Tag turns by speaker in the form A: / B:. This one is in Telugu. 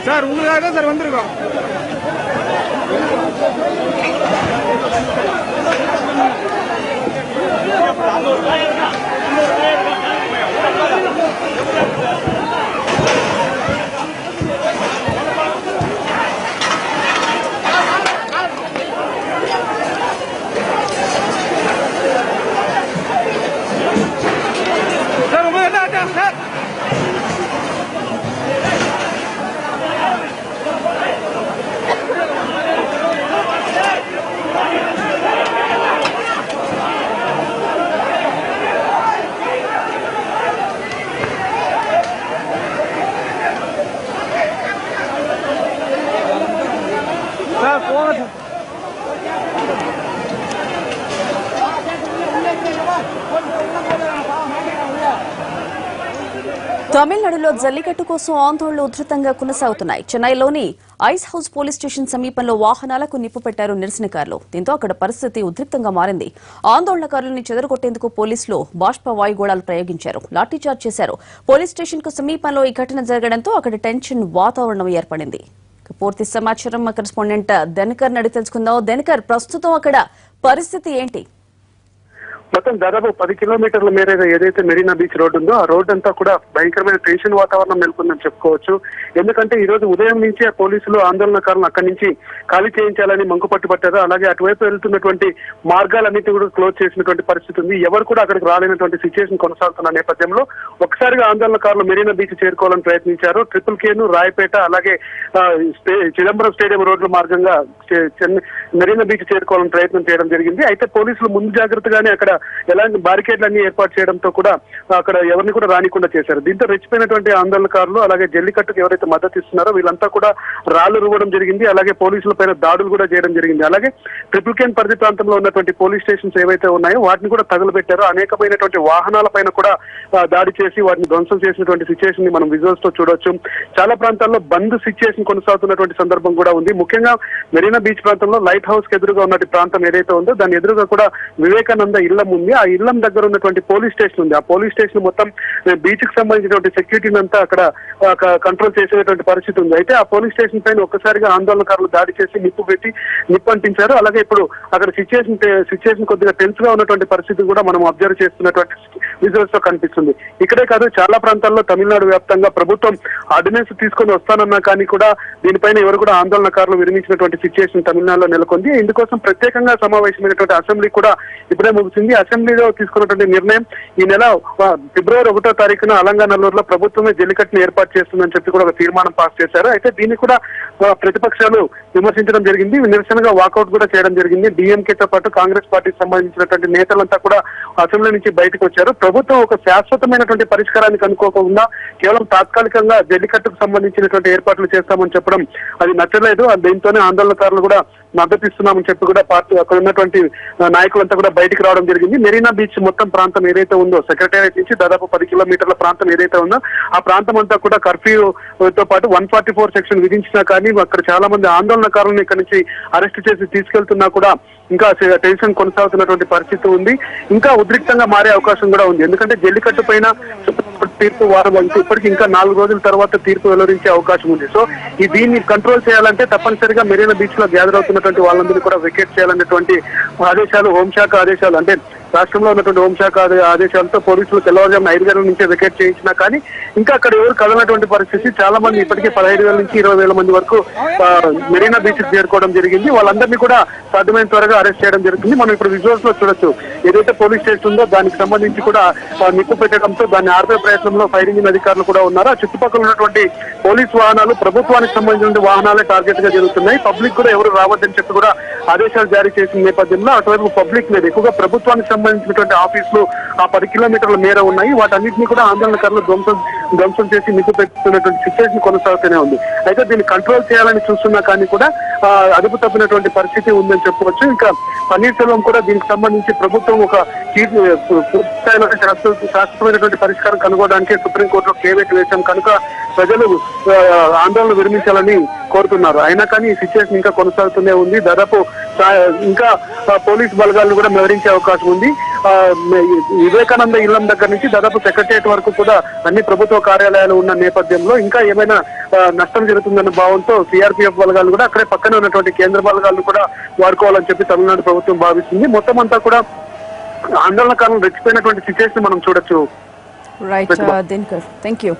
A: சார் உங்களுக்காக தான் சார் வந்திருக்கோம்.
B: తమిళనాడులో జల్లికట్టు కోసం ఆందోళనలు ఉధృతంగా కొనసాగుతున్నాయి. చెన్నైలోని ఐస్ హౌస్ పోలీస్ స్టేషన్ సమీపంలో వాహనాలకు నిప్పు పెట్టారు నిరసనకారులు. దీంతో అక్కడ పరిస్థితి ఉద్రిక్తంగా మారింది. ఆందోళనకారులను చెదరగొట్టేందుకు పోలీసులు బాష్పవాయుగోళాలు ప్రయోగించారు, లాఠీచార్జ్ చేశారు. పోలీస్ స్టేషన్ కు సమీపంలో ఈ ఘటన జరగడంతో అక్కడ టెన్షన్ వాతావరణం ఏర్పడింది. పూర్తి సమాచారం మా కరెస్పాండెంట్ దినకర్ అడిగి తెలుసుకుందాం. దినకర్, ప్రస్తుతం అక్కడ పరిస్థితి ఏంటి?
C: మొత్తం దాదాపు 10 కిలోమీటర్ల మేర ఏదైతే మెరీనా బీచ్ రోడ్డు ఉందో ఆ రోడ్డు అంతా కూడా భయంకరమైన టెన్షన్ వాతావరణం నెలకొందని చెప్పుకోవచ్చు. ఎందుకంటే ఈ రోజు ఉదయం నుంచే పోలీసులు ఆందోళనకారులను అక్కడి నుంచి ఖాళీ చేయించాలని మంకుపట్టు పట్టారు. అలాగే అటువైపు వెళ్తున్నటువంటి మార్గాలన్నిటి కూడా క్లోజ్ చేసినటువంటి పరిస్థితి ఉంది. ఎవరు కూడా అక్కడికి రాలేనటువంటి సిచ్యువేషన్ కొనసాగుతున్న నేపథ్యంలో ఒకసారిగా ఆందోళనకారులు మెరీనా బీచ్ చేరుకోవాలని ప్రయత్నించారు. ట్రిపుల్ కేను, రాయపేట, అలాగే చిదంబరం స్టేడియం రోడ్ల మార్గంగా మెరీనా బీచ్ చేరుకోవాలని ప్రయత్నం చేయడం జరిగింది. అయితే పోలీసులు ముందు జాగ్రత్తగానే అక్కడ ఎలాంటి బారికేడ్లన్నీ ఏర్పాటు చేయడంతో కూడా అక్కడ ఎవరిని కూడా రానికుండా చేశారు. దీంతో రెచ్చిపోయినటువంటి ఆందోళనకారులు, అలాగే జల్లికట్టుకు ఎవరైతే మద్దతు ఇస్తున్నారో వీళ్ళంతా కూడా రాళ్లు రువ్వడం జరిగింది. అలాగే పోలీసుల పైన దాడులు కూడా చేయడం జరిగింది. అలాగే ట్రిపుల్ కేన్ పరిధి ప్రాంతంలో ఉన్నటువంటి పోలీస్ స్టేషన్స్ ఏవైతే ఉన్నాయో వాటిని కూడా తగులబెట్టారు. అనేకమైనటువంటి వాహనాల పైన కూడా దాడి చేసి వాటిని ధ్వంసం చేసినటువంటి సిచ్యువేషన్ ని మనం విజువల్స్ తో చూడొచ్చు. చాలా ప్రాంతాల్లో బంద్ సిచ్యువేషన్ కొనసాగుతున్నటువంటి సందర్భం కూడా ఉంది. ముఖ్యంగా మెరీనా బీచ్ ప్రాంతంలో లైట్ హౌస్ కి ఎదురుగా ఉన్నటువంటి ప్రాంతం ఏదైతే ఉందో దాని ఎదురుగా కూడా వివేకానంద ఇళ్లం ఉంది. ఆ ఇళ్లం దగ్గర ఉన్నటువంటి పోలీస్ స్టేషన్ ఉంది. ఆ పోలీస్ స్టేషన్ మొత్తం బీచ్ కి సంబంధించినటువంటి సెక్యూరిటీని అంతా అక్కడ కంట్రోల్ చేసేటువంటి పరిస్థితి ఉంది. అయితే ఆ పోలీస్ స్టేషన్ పైన ఒక్కసారిగా ఆందోళనకారులు దాడి చేసి నిప్పు అంటించారు. అలాగే ఇప్పుడు అక్కడ సిచ్యువేషన్ కొద్దిగా టెన్స్ గా ఉన్నటువంటి పరిస్థితి కూడా మనం అబ్జర్వ్ చేస్తున్నటువంటి విజువల్స్ లో కనిపిస్తుంది. ఇక్కడే కాదు, చాలా ప్రాంతాల్లో తమిళనాడు వ్యాప్తంగా ప్రభుత్వం ఆర్డినెన్స్ తీసుకొని వస్తానన్నా కానీ కూడా దీనిపైన ఎవరు కూడా ఆందోళనకారులు విరమించినటువంటి సిచ్యువేషన్ తమిళనాడులో నెలకొంది. ఇందుకోసం ప్రత్యేకంగా సమావేశమైనటువంటి అసెంబ్లీ కూడా ఇప్పుడే ముగిసింది. అసెంబ్లీలో తీసుకున్నటువంటి నిర్ణయం ఈ నెల ఫిబ్రవరి 1వ తారీఖున అలంగానల్లూరులో ప్రభుత్వమే జల్లికట్టును ఏర్పాటు చేస్తుందని చెప్పి కూడా ఒక తీర్మానం పాస్ చేశారు. అయితే దీన్ని కూడా ప్రతిపక్షాలు విమర్శించడం జరిగింది. నిరసనగా వాకౌట్ కూడా చేయడం జరిగింది. డిఎంకేతో పాటు కాంగ్రెస్ పార్టీకి సంబంధించినటువంటి నేతలంతా కూడా అసెంబ్లీ నుంచి బయటకు వచ్చారు. ప్రభుత్వం ఒక శాశ్వతమైనటువంటి పరిష్కారాన్ని కనుక్కోకుండా కేవలం తాత్కాలికంగా జల్లికట్టుకు సంబంధించినటువంటి ఏర్పాట్లు చేస్తామని చెప్పడం అది నచ్చలేదు. దీంతోనే ఆందోళనకారులు కూడా మద్దతిస్తున్నామని చెప్పి కూడా పార్టీ అక్కడ ఉన్నటువంటి నాయకులంతా కూడా బయటికి రావడం జరిగింది. మెరీనా బీచ్ మొత్తం ప్రాంతం ఏదైతే ఉందో సెక్రటేరియట్ నుంచి దాదాపు 10 కిలోమీటర్ల ప్రాంతం ఏదైతే ఉందో ఆ ప్రాంతం అంతా కూడా కర్ఫ్యూతో పాటు 144 సెక్షన్ విధించినా కానీ అక్కడ చాలా మంది ఆందోళనకారులను ఇక్కడ నుంచి అరెస్ట్ చేసి తీసుకెళ్తున్నా కూడా ఇంకా టెన్షన్ కొనసాగుతున్నటువంటి పరిస్థితి ఉంది. ఇంకా ఉద్రిక్తంగా మారే అవకాశం కూడా ఉంది. ఎందుకంటే జల్లికట్టు పైన తీర్పు వారం ఇప్పటికి ఇంకా 4 రోజుల తర్వాత తీర్పు వెలువరించే అవకాశం ఉంది. సో దీన్ని కంట్రోల్ చేయాలంటే తప్పనిసరిగా మెరీనా బీచ్ లో గ్యాదర్ అవుతున్నటువంటి వాళ్ళందరినీ కూడా వెకేట్ చేయాలనేటువంటి ఆదేశాలు, హోంశాఖ ఆదేశాలు, అంటే రాష్ట్రంలో ఉన్నటువంటి హోంశాఖ ఆదేశాలతో పోలీసులు తెల్లవారుజామున 5 గంటల నుంచే వెకేట్ చేయించినా కానీ ఇంకా అక్కడ ఎవరు కదలనటువంటి పరిస్థితి. చాలా మంది ఇప్పటికే 15,000 నుంచి 20,000 మంది వరకు మెరీనా బీచ్ చేరుకోవడం జరిగింది. వాళ్ళందరినీ కూడా సాధ్యమైన త్వరగా అరెస్ట్ చేయడం జరుగుతుంది. మనం ఇప్పుడు విజువల్స్ లో చూడొచ్చు. ఏదైతే పోలీస్ స్టేషన్ ఉందో దానికి సంబంధించి కూడా నిప్పు పెట్టడంతో దాన్ని ఆర్పే ప్రయత్నంలో ఫైర్ ఇంజిన్ అధికారులు కూడా ఉన్నారు. ఆ చుట్టుపక్కల ఉన్నటువంటి పోలీస్ వాహనాలు ప్రభుత్వానికి సంబంధించిన వాహనాలే టార్గెట్ గా జరుగుతున్నాయి. పబ్లిక్ కూడా ఎవరు రావద్దని చెప్పి కూడా ఆదేశాలు జారీ చేసిన నేపథ్యంలో అటువైపు పబ్లిక్ లేదు. ఎక్కువగా ప్రభుత్వానికి సంబంధించినటువంటి ఆఫీసులు ఆ 10 కిలోమీటర్ల మేర ఉన్నాయి. వాటన్నింటినీ కూడా ఆందోళనకారులు ధ్వంసం చేసి నిప్పు పెట్టుతున్నటువంటి సిచ్యువేషన్ కొనసాగుతూనే ఉంది. అయితే దీన్ని కంట్రోల్ చేయాలని చూస్తున్నా కానీ కూడా అదుపు తప్పినటువంటి పరిస్థితి ఉందని చెప్పవచ్చు. ఇంకా పన్నీర్ సెల్వం కూడా దీనికి సంబంధించి ప్రభుత్వం ఒక పూర్తి స్థాయిలో శాశ్వతమైనటువంటి పరిష్కారం కనుగొనడానికి సుప్రీంకోర్టులో కేవేట్ వేశాం కనుక ప్రజలు ఆందోళన విరమించాలని కోరుతున్నారు. అయినా కానీ ఈ సిచ్యువేషన్ ఇంకా కొనసాగుతూనే ఉంది. దాదాపు ఇంకా పోలీస్ బలగాలను కూడా వివరించే అవకాశం ఉంది. వివేకానంద ఇళ్లం దగ్గర నుంచి దాదాపు సెక్రటరియట్ వరకు కూడా అన్ని ప్రభుత్వ కార్యాలయాలు ఉన్న నేపథ్యంలో ఇంకా ఏమైనా నష్టం జరుగుతుందన్న భావంతో సిఆర్పిఎఫ్ బలగాలు కూడా అక్కడే పక్కనే ఉన్నటువంటి కేంద్ర బలగాలను కూడా వాడుకోవాలని చెప్పి తమిళనాడు ప్రభుత్వం భావిస్తుంది. మొత్తం అంతా కూడా ఆందోళనకారులు రెచ్చిపోయినటువంటి సిచ్యువేషన్ మనం చూడొచ్చు.
B: Right Dinakar, thank you.